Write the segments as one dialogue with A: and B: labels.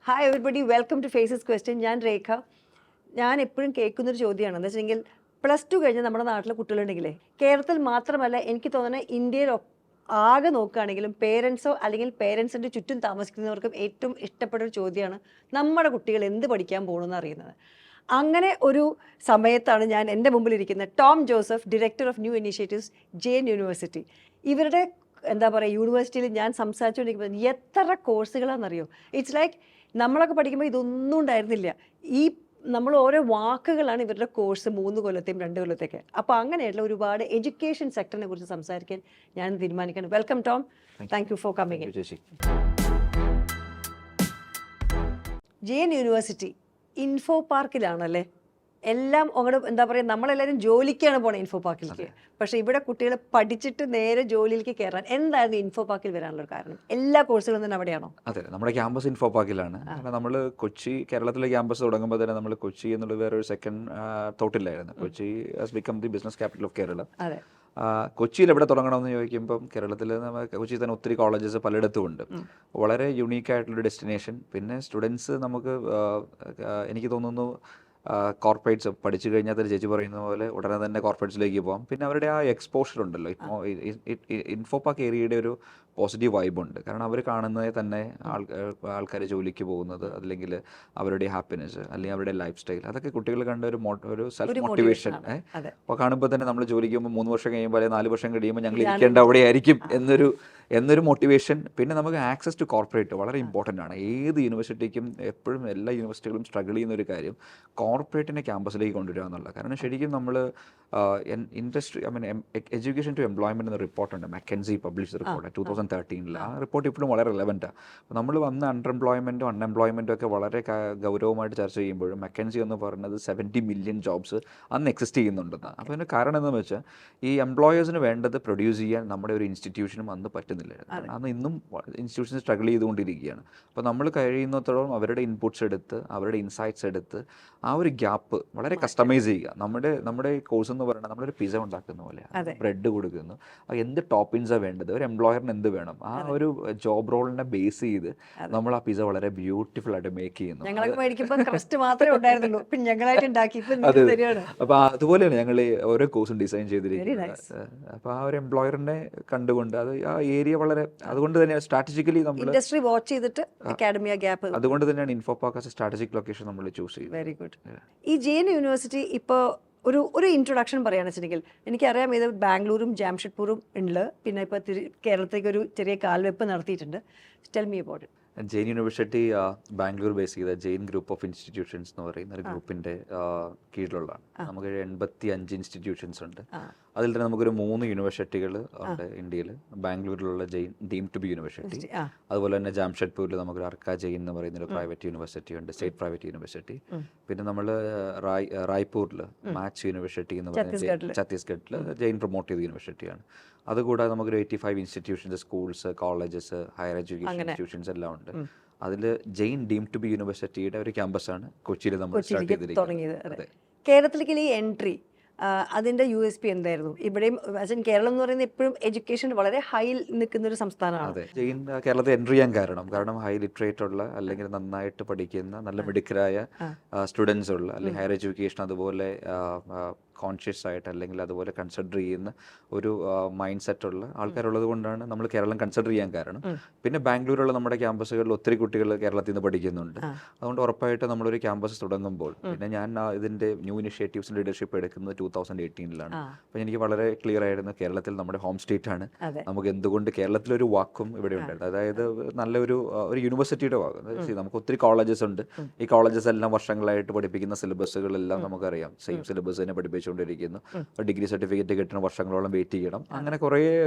A: Hi everybody, welcome to faces question. ഞാൻ രേഖ. ഞാൻ എപ്പോഴും കേൾക്കുന്നൊരു ചോദ്യമാണ് എന്താ വെച്ചിട്ടുണ്ടെങ്കിൽ, +2 കഴിഞ്ഞ് നമ്മുടെ നാട്ടിലെ കുട്ടികളുണ്ടെങ്കിലേ, കേരളത്തിൽ മാത്രമല്ല എനിക്ക് തോന്നുന്നത് ഇന്ത്യയിൽ ആകെ നോക്കുകയാണെങ്കിലും പേരൻസോ അല്ലെങ്കിൽ പേരൻസിൻ്റെ ചുറ്റും താമസിക്കുന്നവർക്കും ഏറ്റവും ഇഷ്ടപ്പെട്ട ഒരു ചോദ്യമാണ് നമ്മുടെ കുട്ടികൾ എന്ത് പഠിക്കാൻ പോകണമെന്ന് അറിയുന്നത്. അങ്ങനെ ഒരു സമയത്താണ് ഞാൻ എൻ്റെ മുമ്പിലിരിക്കുന്ന Tom Joseph, director of new initiatives, Jain university. ഇവരുടെ എന്താ പറയുക, യൂണിവേഴ്സിറ്റിയിൽ ഞാൻ സംസാരിച്ചുകൊണ്ടിരിക്കുമ്പോൾ എത്ര കോഴ്സുകളാണെന്നറിയോ. ഇറ്റ്സ് ലൈക്ക് നമ്മളൊക്കെ പഠിക്കുമ്പോൾ ഇതൊന്നും ഉണ്ടായിരുന്നില്ല. ഈ നമ്മൾ ഓരോ വാക്കുകളാണ് ഇവരുടെ കോഴ്സ് 3 കൊല്ലത്തെയും 2 കൊല്ലത്തെയൊക്കെ. അപ്പോൾ അങ്ങനെയുള്ള ഒരുപാട് എഡ്യൂക്കേഷൻ സെക്ടറിനെ കുറിച്ച് സംസാരിക്കാൻ ഞാൻ തീരുമാനിക്കണം. Welcome Tom, thank you for coming in. Jain university info പാർക്കിലാണല്ലേ എല്ലാം. അങ്ങോട്ട് എന്താ പറയുക, നമ്മളെല്ലാവരും ജോലിക്കാണ് പോണത് ഇൻഫോ പാർക്കിലേക്ക്. പക്ഷേ ഇവിടെ കുട്ടികൾ പഠിച്ചിട്ട് നേരെ ജോലിയിലേക്ക് കയറാൻ എന്തായിരുന്നു ഇൻഫോ പാർക്കിൽ വരാനുള്ള കാരണം? എല്ലാ കോഴ്സുകളും തന്നെ അവിടെയാണോ?
B: അതെ, നമ്മുടെ ക്യാമ്പസ് ഇൻഫോ പാർക്കിലാണ്. കാരണം നമ്മൾ കൊച്ചി, കേരളത്തിലെ ക്യാമ്പസ് തുടങ്ങുമ്പോൾ തന്നെ നമ്മൾ കൊച്ചി എന്നുള്ള വേറൊരു സെക്കൻഡ് തോട്ടില്ലായിരുന്നു. Kochi has become the business capital of Kerala.
A: അതെ.
B: കൊച്ചിയിൽ എവിടെ തുടങ്ങണമെന്ന് ചോദിക്കുമ്പം കേരളത്തിൽ കൊച്ചിയിൽ തന്നെ ഒത്തിരി കോളേജസ് പലയിടത്തും ഉണ്ട്. വളരെ യുണീക്കായിട്ടുള്ളൊരു ഡെസ്റ്റിനേഷൻ. പിന്നെ സ്റ്റുഡൻസ് നമുക്ക് എനിക്ക് തോന്നുന്നു കോർപ്പറേറ്റ്സ് പഠിച്ചു കഴിഞ്ഞാൽ തന്നെ ചേച്ചി പറയുന്ന പോലെ ഉടനെ തന്നെ കോർപ്പറേറ്റ്സിലേക്ക് പോകാം. പിന്നെ അവരുടെ ആ എക്സ്പോഷർ ഉണ്ടല്ലോ, ഇപ്പോൾ ഇൻഫോ പാർക്ക് ഏരിയയുടെ ഒരു പോസിറ്റീവ് വൈബുണ്ട്. കാരണം അവർ കാണുന്നത് തന്നെ ആൾക്കാർ ജോലിക്ക് പോകുന്നത്, അല്ലെങ്കിൽ അവരുടെ ഹാപ്പിനെസ്, അല്ലെങ്കിൽ അവരുടെ ലൈഫ് സ്റ്റൈൽ, അതൊക്കെ കുട്ടികൾ കണ്ട ഒരു സെൽഫ് മോട്ടിവേഷൻ. അപ്പോൾ കാണുമ്പോൾ തന്നെ നമ്മൾ ജോലിക്ക് പോകുമ്പോൾ 3 വർഷം കഴിയുമ്പോൾ അല്ലെങ്കിൽ 4 വർഷം കഴിയുമ്പോൾ ഞങ്ങൾ ഇരിക്കേണ്ട അവിടെയായിരിക്കും എന്നൊരു മോട്ടിവേഷൻ. പിന്നെ നമുക്ക് ആക്സസ് ടു കോർപ്പറേറ്റ് വളരെ ഇമ്പോർട്ടൻ്റ് ആണ്. ഏത് യൂണിവേഴ്സിറ്റിക്കും എപ്പോഴും എല്ലാ യൂണിവേഴ്സിറ്റികളും സ്ട്രഗിൾ ചെയ്യുന്ന ഒരു കാര്യം കോർപ്പറേറ്റിനെ ക്യാമ്പസിലേക്ക് കൊണ്ടുവരിക എന്നുള്ളത്. കാരണം ശരിക്കും നമ്മൾ ഇൻഡസ്ട്രി, എഡ്യൂക്കേഷൻ ടു എംപ്ലോയ്മെൻറ്റ് എന്ന റിപ്പോർട്ടുണ്ട്, മെക്കൻസി പബ്ലിഷ് റിപ്പോർട്ട് 2013. ആ റിപ്പോർട്ട് ഇപ്പോഴും വളരെ റെലവൻറ്റാണ്. അപ്പോൾ നമ്മൾ വന്ന് അൺഎംപ്ലോയ്മെൻറ്റും അൺഎംപ്ലോയ്മെൻറ്റും ഒക്കെ വളരെ ഗൗരവമായിട്ട് ചർച്ച ചെയ്യുമ്പോഴും മെക്കൻസി എന്ന് പറയുന്നത് 70 മില്യൺ ജോബ്സ് അന്ന് എക്സിസ്റ്റ് ചെയ്യുന്നുണ്ടെന്ന്. അപ്പോൾ അതിന് കാരണം എന്താണെന്ന് വെച്ചാൽ ഈ എംപ്ലോയേഴ്സിന് വേണ്ടത് പ്രൊഡ്യൂസ് ചെയ്യാൻ നമ്മുടെ ഒരു ഇൻസ്റ്റിറ്റ്യൂഷനും അന്ന് പറ്റുന്നില്ലായിരുന്നു. അന്ന് ഇന്നും ഇൻസ്റ്റിറ്റ്യൂഷൻസ് സ്ട്രഗിൾ ചെയ്തുകൊണ്ടിരിക്കുകയാണ്. അപ്പോൾ നമ്മൾ കഴിയുന്നിടത്തോളം അവരുടെ ഇൻപുട്സ് എടുത്ത്, അവരുടെ ഇൻസൈറ്റ്സ് എടുത്ത് ആ ഒരു ഗ്യാപ്പ് വളരെ കസ്റ്റമൈസ് ചെയ്യുക. നമ്മുടെ കോഴ്സ് എന്ന് പറയുന്നത് നമ്മളൊരു പിസ്സ ഉണ്ടാക്കുന്ന പോലെ, ബ്രെഡ് കൊടുക്കുന്നു, എന്ത് ടോപ്പിങ്സാണ് വേണ്ടത്, ഒരു എംപ്ലോയറിന് എന്ത് വേണം, ആ ഒരു ജോബ് റോളിനെ ബേസ് ചെയ്ത് നമ്മൾ ആ പിസ്സ വളരെ ബ്യൂട്ടിഫുൾ ആയിട്ട് മേക്ക് ചെയ്യുന്നു. അപ്പോൾ അതുപോലെയാണ് ഞങ്ങൾ ഓരോ കോഴ്സും ഡിസൈൻ ചെയ്തിരിക്കുന്നത്. അപ്പോൾ ആ ഒരു എംപ്ലോയറിനെ കണ്ടുകൊണ്ട് അത് ആ ഏരിയ വളരെ, അതുകൊണ്ട് തന്നെ സ്ട്രാറ്റജിക്കലി നമ്മൾ
A: ഇൻഡസ്ട്രി വാച്ച് ചെയ്തിട്ട് അക്കാഡമിയ ഗ്യാപ്പ്,
B: അതുകൊണ്ട് തന്നെയാണ് info park as A strategic location നമ്മൾ ചൂസ് ചെയ്തത്.
A: Very good. ഈ ജെയിൻ യൂണിവേഴ്സിറ്റി ഇപ്പോൾ ഒരു ഇൻട്രൊഡക്ഷൻ പറയുകയാണെന്ന് വെച്ചിട്ടുണ്ടെങ്കിൽ, എനിക്കറിയാം ഇത് ബാംഗ്ലൂരും ജാംഷഡ്പൂരും ഉണ്ട്, പിന്നെ ഇപ്പോൾ കേരളത്തിലേക്ക് ഒരു ചെറിയ കാൽവെപ്പ് നടത്തിയിട്ടുണ്ട്. Tell me about it.
B: Jain university Bangalore base ചെയ്ത ജെയിൻ ഗ്രൂപ്പ് ഓഫ് ഇൻസ്റ്റിറ്റ്യൂഷൻസ് എന്ന് പറയുന്ന ഒരു ഗ്രൂപ്പിൻ്റെ കീഴിലുള്ളതാണ്. നമുക്ക് 85 ഇൻസ്റ്റിറ്റ്യൂഷൻസ് ഉണ്ട്. അതിൽ തന്നെ നമുക്കൊരു 3 യൂണിവേഴ്സിറ്റികൾ ഉണ്ട് ഇന്ത്യയിൽ. ബാംഗ്ലൂരിലുള്ള Jain deemed to be university, അതുപോലെ തന്നെ ജാംഷഡ്പൂരിൽ നമുക്കൊരു അർക്ക ജെയിൻ എന്ന് പറയുന്ന ഒരു പ്രൈവറ്റ് യൂണിവേഴ്സിറ്റി ഉണ്ട്, സ്റ്റേറ്റ് പ്രൈവറ്റ് യൂണിവേഴ്സിറ്റി. പിന്നെ നമ്മൾ റായ്പൂരിൽ മാച്ച് യൂണിവേഴ്സിറ്റി എന്ന് പറയുന്നത് ഛത്തീസ്ഗഡിൽ ജെയിൻ പ്രൊമോട്ട് ചെയ്ത യൂണിവേഴ്സിറ്റിയാണ്. അതുകൂടാതെ നമുക്കൊരു 85 institutions, schools, colleges, higher education institutions എല്ലാം ഉണ്ട്. അതിൽ ജെയിൻ ഡീം ടു ബി യൂണിവേഴ്സിറ്റിയുടെ ഒരു ക്യാമ്പസാണ് കൊച്ചിയിൽ നമ്മൾ സ്റ്റാർട്ട് ചെയ്തിരിക്കുന്നത്.
A: കേരളത്തിലേക്ക് ഈ എൻട്രി, അതിൻ്റെ USP എന്തായിരുന്നു? ഇവിടെയും കേരളം എന്ന് പറയുന്നത് എപ്പോഴും എഡ്യൂക്കേഷൻ വളരെ ഹൈയിൽ നിൽക്കുന്ന ഒരു സംസ്ഥാനമാണ്.
B: അതെ, ജെയിൻ കേരളത്തിൽ എൻട്രി ചെയ്യാൻ കാരണം ഹൈ ലിറ്ററേറ്റ് ഉള്ള, അല്ലെങ്കിൽ നന്നായിട്ട് പഠിക്കുന്ന, നല്ല മിടുക്കരായ സ്റ്റുഡൻസ് ഉള്ള, അല്ലെങ്കിൽ ഹയർ എഡ്യൂക്കേഷൻ അതുപോലെ കോൺഷ്യസ് ആയിട്ട്, അല്ലെങ്കിൽ അതുപോലെ കൺസിഡർ ചെയ്യുന്ന ഒരു മൈൻഡ് സെറ്റ് ഉള്ള ആൾക്കാരുള്ളത് കൊണ്ടാണ് നമ്മൾ കേരളം കൺസിഡർ ചെയ്യാൻ കാരണം. പിന്നെ ബാംഗ്ലൂരുള്ള നമ്മുടെ ക്യാമ്പസുകളിൽ ഒത്തിരി കുട്ടികൾ കേരളത്തിൽ നിന്ന് പഠിക്കുന്നുണ്ട്. അതുകൊണ്ട് ഉറപ്പായിട്ട് നമ്മളൊരു ക്യാമ്പസ് തുടങ്ങുമ്പോൾ, പിന്നെ ഞാൻ ഇതിൻ്റെ ന്യൂ ഇനിഷ്യേറ്റീവ്സിൻ്റെ ലീഡർഷിപ്പ് എടുക്കുന്നത് 2018 അപ്പോൾ എനിക്ക് വളരെ ക്ലിയർ ആയിരുന്നു കേരളത്തിൽ നമ്മുടെ ഹോം സ്റ്റേറ്റ് ആണ്. നമുക്ക് എന്തുകൊണ്ട് കേരളത്തിലൊരു വാക്കും ഇവിടെ ഉണ്ടായിരുന്നു, അതായത് നല്ലൊരു യൂണിവേഴ്സിറ്റിയുടെ വാക്ക്. നമുക്ക് ഒത്തിരി കോളേജസ് ഉണ്ട്. ഈ കോളേജസ് എല്ലാം വർഷങ്ങളായിട്ട് പഠിപ്പിക്കുന്ന സിലബസുകളെല്ലാം നമുക്കറിയാം, സെയിം സിലബസ് തന്നെ പഠിപ്പിച്ചുകൊണ്ടിരിക്കുന്നു. ഡിഗ്രി സർട്ടിഫിക്കറ്റ് കിട്ടുന്ന വർഷങ്ങളോളം വെയിറ്റ് ചെയ്യണം. അങ്ങനെ കുറേ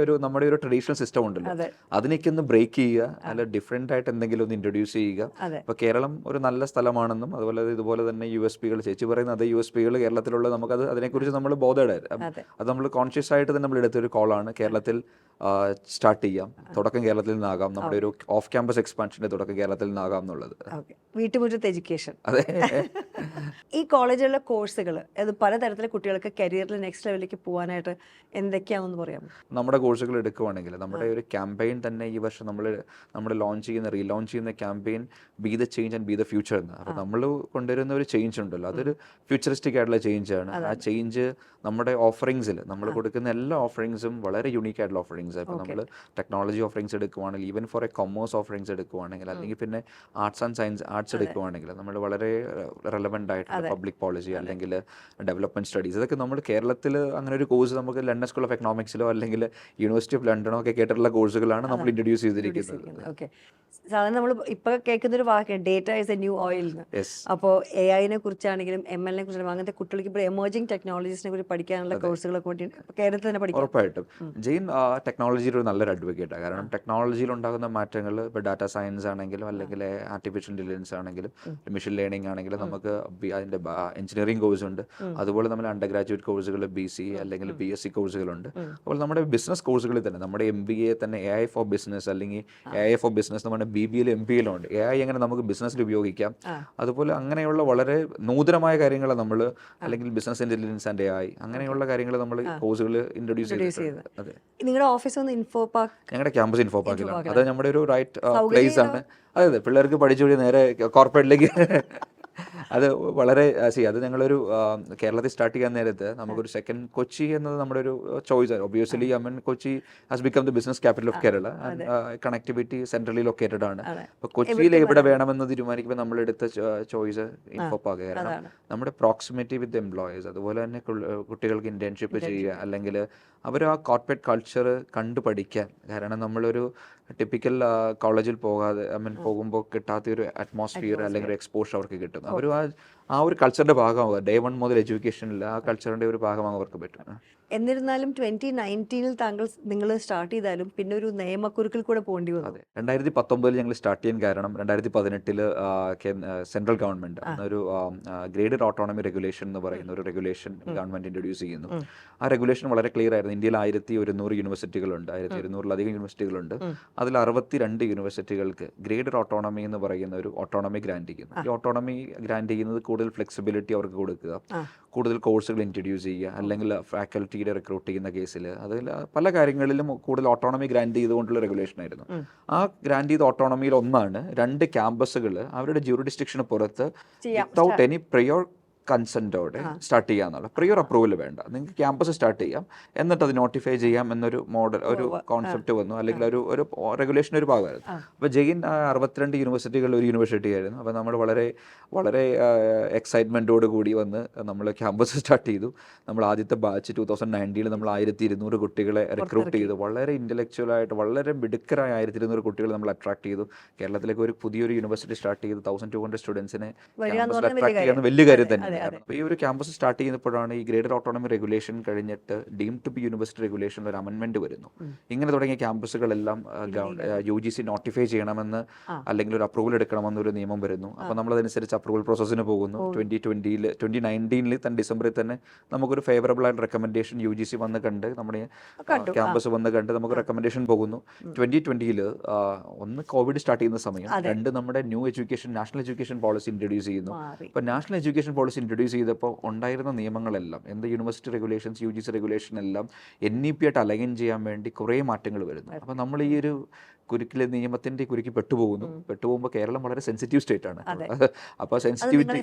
B: നമ്മുടെ ഒരു ട്രഡീഷണൽ സിസ്റ്റം ഉണ്ടല്ലോ, അതിനേക്ക് ഒന്ന് ബ്രേക്ക് ചെയ്യുക, അല്ല ഡിഫറെൻ്റ് ആയിട്ട് എന്തെങ്കിലും ഒന്ന് ഇൻട്രൊഡ്യൂസ് ചെയ്യുക. അപ്പോൾ കേരളം ഒരു നല്ല സ്ഥലമാണെന്നും, അതുപോലെ ഇതുപോലെ തന്നെ USPകൾ, ചേച്ചി പറയുന്ന അതേ USPകൾ കേരളത്തിലുള്ള, നമുക്കത് അതിനെക്കുറിച്ച് നമ്മൾ ബോധേഡായിരുന്നു. അത് നമ്മൾ കോൺഷ്യസ് ആയിട്ട് തന്നെ നമ്മൾ എടുത്തൊരു കോളാണ്. കേരളത്തിൽ സ്റ്റാർട്ട് ചെയ്യാം, തുടക്കം കേരളത്തിൽ നിന്നാകാം, നമ്മുടെ ഒരു ഓഫ് ക്യാമ്പസ് എക്സ്പാൻഷൻ്റെ തുടക്കം കേരളത്തിൽ നിന്നാകാം എന്നുള്ളത്.
A: വീട്ടുമുറ്റത്ത് എഡ്യൂക്കേഷൻ.
B: അതെ.
A: ഈ കോളേജിലുള്ള കോഴ്സുകൾ അത് പലതരത്തിലെ കുട്ടികൾക്ക് കരിയറിൽ നെക്സ്റ്റ് ലെവലിലേക്ക് പോകാനായിട്ട് എന്തൊക്കെയാണെന്ന് പറയാമോ?
B: നമ്മുടെ കോഴ്സുകൾ എടുക്കുവാണെങ്കിൽ നമ്മുടെ ഒരു ക്യാമ്പയിൻ തന്നെ ഈ വർഷം നമ്മൾ ലോഞ്ച് ചെയ്യുന്ന റീലോഞ്ച് ചെയ്യുന്ന campaign B the change and B the future എന്ന്. അപ്പോൾ നമ്മൾ കൊണ്ടുവരുന്ന ഒരു ചേഞ്ച് ഉണ്ടല്ലോ, അതൊരു ഫ്യൂച്ചറിസ്റ്റിക് ആയിട്ടുള്ള ചേഞ്ചാണ്. ആ ചേഞ്ച് നമ്മുടെ ഓഫറിങ്സിൽ നമ്മൾ കൊടുക്കുന്ന എല്ലാ ഓഫറിങ്സും വളരെ യുണീക്ക് ആയിട്ടുള്ള ഓഫറിങ്സ്. ഇപ്പോൾ നമ്മൾ ടെക്നോളജി ഓഫറിങ്സ് എടുക്കുവാണെങ്കിൽ, even for A commerce offerings എടുക്കുവാണെങ്കിൽ, അല്ലെങ്കിൽ പിന്നെ ആർട്സ് ആൻഡ് സയൻസ് ആർട്സ് എടുക്കുവാണെങ്കിൽ നമ്മൾ വളരെ റെലവെൻ്റ് ആയിട്ടുള്ള പബ്ലിക് പോളിസി അല്ലെങ്കിൽ ഡെവലപ്മെൻറ്റ് സ്റ്റഡീസ്, ഇതൊക്കെ നമ്മൾ കേരളത്തിൽ അങ്ങനെ ഒരു കോഴ്സ് നമുക്ക് ലണ്ടൻ സ്കൂൾ ഓഫ് എക്കണോമിക്സിലോ അല്ലെങ്കിൽ യൂണിവേഴ്സിറ്റി ഓഫ് ലണ്ടനോ ഒക്കെ കേട്ടിട്ടുള്ള കോഴ്സുകളാണ് നമ്മൾ ഇൻട്രൊഡ്യൂസ് ചെയ്തിരിക്കുന്നത്.
A: ഓക്കെ. സാധാരണ നമ്മൾ ഇപ്പൊ കേൾക്കുന്നൊരു വാക്കാണ് data is A new oil എന്ന്.
B: യെസ്.
A: അപ്പോൾ AI കുറിച്ചാണെങ്കിലും ML കുറിച്ചാണെങ്കിലും അങ്ങനത്തെ കുട്ടികൾക്ക് ഇപ്പോൾ എമർജിംഗ് ടെക്നോളജീസിനെ കുറിച്ച് പഠിക്കാനുള്ള കോഴ്സുകളൊക്കെ വേണ്ടി കേരളത്തിൽ തന്നെ പഠിക്കാം.
B: ഉറപ്പായിട്ടും ജെയിൻ ടെക്നോളജിയുടെ ഒരു നല്ലൊരു അഡ്വക്കേറ്റാണ്. കാരണം ടെക്നോളജിയിൽ ഉണ്ടാകുന്ന മാറ്റങ്ങൾ ഇപ്പോൾ ഡാറ്റ സയൻസ് ആണെങ്കിലും അല്ലെങ്കിൽ ആർട്ടിഫിഷ്യൽ ഇന്റലിജൻസ് ആണെങ്കിലും മെഷീൻ ലേണിംഗ് ആണെങ്കിലും നമുക്ക് അതിൻ്റെ എഞ്ചിനീയറിംഗ് കോഴ്സ് ഉണ്ട്. അതുപോലെ നമ്മൾ അണ്ടർ ഗ്രാജുവേറ്റ് കോഴ്സുകൾ BC അല്ലെങ്കിൽ BSc കോഴ്സുകളുണ്ട്. അപ്പോൾ നമ്മുടെ ബിസിനസ് കോഴ്സുകളിൽ തന്നെ നമ്മുടെ MBA തന്നെ AI ഫോർ ബിസിനസ് അല്ലെങ്കിൽ AI ഫോർ ബിസിനസ് നമ്മുടെ BBA MBA ഉണ്ട്. AI എങ്ങനെ നമുക്ക് ബിസിനസ്സിൽ ഉപയോഗിക്കാം, അതുപോലെ അങ്ങനെയുള്ള വളരെ നൂതനമായ കാര്യങ്ങൾ നമ്മൾ അല്ലെങ്കിൽ ബിസിനസ് ഇന്റലിജൻസ് ആൻഡ് AI അങ്ങനെയുള്ള കാര്യങ്ങൾ നമ്മൾ കോഴ്സുകൾ ഇൻട്രൊഡ്യൂസ് ചെയ്തിട്ടുണ്ട്. അതെ.
A: നിങ്ങളുടെ ഓഫീസ് ഒന്ന് ഇൻഫോ പാർക്ക്,
B: ഞങ്ങളുടെ ക്യാമ്പസ് ഇൻഫോ പാർക്കിലാണ്. അത് നമ്മുടെ ഒരു റൈറ്റ് പ്ലേസ് ആണ്. അതെ, പിള്ളേർക്ക് പഠിച്ചു നേരെ കോർപ്പറേറ്റിലേക്ക് അത് വളരെ അത് ഞങ്ങളൊരു കേരളത്തിൽ സ്റ്റാർട്ട് ചെയ്യാൻ നേരത്ത് നമുക്കൊരു സെക്കൻഡ് കൊച്ചി എന്നത് നമ്മുടെ ഒരു ചോയ്സ് ആണ്. Obviously Kochi has become the business capital of Kerala. Connectivity centrally located ആണ്. അപ്പോൾ കൊച്ചിയിൽ എവിടെ വേണമെന്ന് തീരുമാനിക്കുമ്പോൾ നമ്മളെടുത്ത ചോയ്സ് ഇൻഫോ പാർക്ക്. കാരണം നമ്മുടെ പ്രോക്സിമിറ്റി വിത്ത് എംപ്ലോയീസ്, അതുപോലെ തന്നെ കുട്ടികൾക്ക് ഇന്റേൺഷിപ്പ് ചെയ്യുക, അല്ലെങ്കിൽ അവർ ആ കോർപ്പറേറ്റ് കൾച്ചർ കണ്ടു പഠിക്കാൻ. കാരണം നമ്മളൊരു ടിപ്പിക്കൽ കോളേജിൽ പോകാതെ പോകുമ്പോൾ കിട്ടാത്ത ഒരു അറ്റ്മോസ്ഫിയർ അല്ലെങ്കിൽ ഒരു എക്സ്പോഷർ അവർക്ക് കിട്ടും. അവർ ആ ഒരു കൾച്ചറിന്റെ ഭാഗമാവുക. ഡേ 1 മുതൽ എഡ്യൂക്കേഷനിൽ ആ കൾച്ചറിന്റെ ഒരു ഭാഗമാകാൻ അവർക്ക് പറ്റും.
A: എന്നിരുന്നാലും 2019 നിങ്ങൾ സ്റ്റാർട്ട് ചെയ്താലും പിന്നെ ഒരു നിയമക്കുരുക്കിൽ കൂടെ പോകേണ്ടി വന്നു.
B: അതെ, 2019 ഞങ്ങൾ സ്റ്റാർട്ട് ചെയ്യാൻ കാരണം 2018 സെൻട്രൽ ഗവൺമെന്റ് ഒരു ഗ്രേഡഡ് ഓട്ടോണമി റെഗുലേഷൻ എന്ന് പറയുന്ന ഒരു റെഗുലേഷൻ ഗവൺമെന്റ് ഇൻട്രൊഡ്യൂസ് ചെയ്യുന്നു. ആ റെഗുലേഷൻ വളരെ ക്ലിയർ ആയിരുന്നു. ഇന്ത്യയിൽ 1100 യൂണിവേഴ്സിറ്റികളുണ്ട്, 1200-ലധികം യൂണിവേഴ്സിറ്റികളുണ്ട്. അതിൽ 62 യൂണിവേഴ്സിറ്റികൾക്ക് ഗ്രേഡഡ് ഓട്ടോണമി എന്ന് പറയുന്ന ഒരു ഓട്ടോണമി ഗ്രാന്റ് ചെയ്യുന്നു. ഈ ഓട്ടോണമി ഗ്രാന്റ് ചെയ്യുന്നത് കൂടുതൽ ഫ്ലെക്സിബിലിറ്റി അവർക്ക് കൊടുക്കുക, കൂടുതൽ കോഴ്സുകൾ ഇൻട്രൊഡ്യൂസ് ചെയ്യുക, അല്ലെങ്കിൽ ഫാക്കൽറ്റിയുടെ റിക്രൂട്ട് ചെയ്യുന്ന കേസിൽ അതിൽ പല കാര്യങ്ങളിലും കൂടുതൽ ഓട്ടോണമി ഗ്രാന്റ് ചെയ്തുകൊണ്ടുള്ള റെഗുലേഷൻ ആയിരുന്നു. ആ ഗ്രാന്റ് ചെയ്ത ഓട്ടോണമിയിൽ ഒന്നാണ് 2 ക്യാമ്പസുകൾ അവരുടെ ജ്യൂറിഡിസ്ട്രിക്ഷന് പുറത്ത് വിത്തൗട്ട് എനി പ്രയോർ കൺസെൻറ്റോടെ സ്റ്റാർട്ട് ചെയ്യാന്നുള്ള പ്രിയർ അപ്രൂവൽ വേണ്ട, നിങ്ങൾക്ക് ക്യാമ്പസ് സ്റ്റാർട്ട് ചെയ്യാം എന്നിട്ട് അത് നോട്ടിഫൈ ചെയ്യാം എന്നൊരു മോഡൽ, ഒരു കോൺസെപ്റ്റ് വന്നു, അല്ലെങ്കിൽ ഒരു റെഗുലേഷൻ ഒരു ഭാഗമായിരുന്നു. അപ്പോൾ ജെയിൻ 62 യൂണിവേഴ്സിറ്റികളിൽ ഒരു യൂണിവേഴ്സിറ്റി ആയിരുന്നു. അപ്പോൾ നമ്മൾ വളരെ വളരെ എക്സൈറ്റ്മെൻറ്റോട് കൂടി വന്ന് നമ്മൾ ക്യാമ്പസ് സ്റ്റാർട്ട് ചെയ്തു. നമ്മൾ ആദ്യത്തെ ബാച്ച് 2019 നമ്മൾ 1200 കുട്ടികളെ റിക്രൂട്ട് ചെയ്തു. വളരെ ഇൻ്റലക്ച്വലായിട്ട് വളരെ മിടുക്കരായ 1200 കുട്ടികൾ നമ്മൾ അട്രാക്ട് ചെയ്തു. കേരളത്തിലേക്ക് ഒരു പുതിയൊരു യൂണിവേഴ്സിറ്റി സ്റ്റാർട്ട് ചെയ്ത് 1200 സ്റ്റുഡൻസിനെ ക്യാമ്പസിൽ അട്രാക്ട് ചെയ്യുന്ന വലിയ കാര്യം തന്നെ. അപ്പോൾ ഈ ഒരു ക്യാമ്പസ് സ്റ്റാർട്ട് ചെയ്യുന്നപ്പോഴാണ് ഈ ഗ്രേഡഡ് ഓട്ടോണമി റെഗുലേഷൻ കഴിഞ്ഞിട്ട് ഡീം ടു ബി യൂണിവേഴ്സിറ്റി റെഗുലേഷനിൽ ഒരു അമെൻമെന്റ് വരുന്നു. ഇങ്ങനെ തുടങ്ങിയ ക്യാമ്പസുകളെല്ലാം UGC നോട്ടിഫൈ ചെയ്യണമെന്ന് അല്ലെങ്കിൽ ഒരു അപ്രൂവൽ എടുക്കണമെന്നൊരു നിയമം വരുന്നു. അപ്പോൾ നമ്മളതനുസരിച്ച് അപ്രൂവൽ പ്രോസസ്സിന് പോകുന്നു. 2019 തന്നെ ഡിസംബറിൽ തന്നെ നമുക്കൊരു ഫേവറബിൾ ആയിട്ട് റെക്കമെൻഡേഷൻ UGC വന്ന് കണ്ട് നമ്മുടെ ക്യാമ്പസ് വന്ന് കണ്ട് നമുക്ക് റെക്കമെൻഡേഷൻ പോകുന്നു. 2020 ഒന്ന് കോവിഡ് സ്റ്റാർട്ട് ചെയ്യുന്ന സമയം, 2 നമ്മുടെ new national education policy introduce ചെയ്യുന്നു. അപ്പോൾ നാഷണൽ എഡ്യൂക്കേഷൻ പോളിസി ഇൻട്രൊഡ്യൂസ് ചെയ്തപ്പോൾ ഉണ്ടായിരുന്ന നിയമങ്ങളെല്ലാം യൂണിവേഴ്സിറ്റി റെഗുലേഷൻസ് UGC റെഗുലേഷൻ എല്ലാം NEP ആയിട്ട് അലൈൻ ചെയ്യാൻ വേണ്ടി കുറേ മാറ്റങ്ങൾ വരുന്നു. അപ്പോൾ നമ്മൾ ഈ ഒരു കുരുക്കിലെ നിയമത്തിന്റെ കുരുക്കി പെട്ടുപോകുമ്പോൾ കേരളം വളരെ സെൻസിറ്റീവ് സ്റ്റേറ്റ് ആണ്. അപ്പോൾ സെൻസിറ്റിവിറ്റി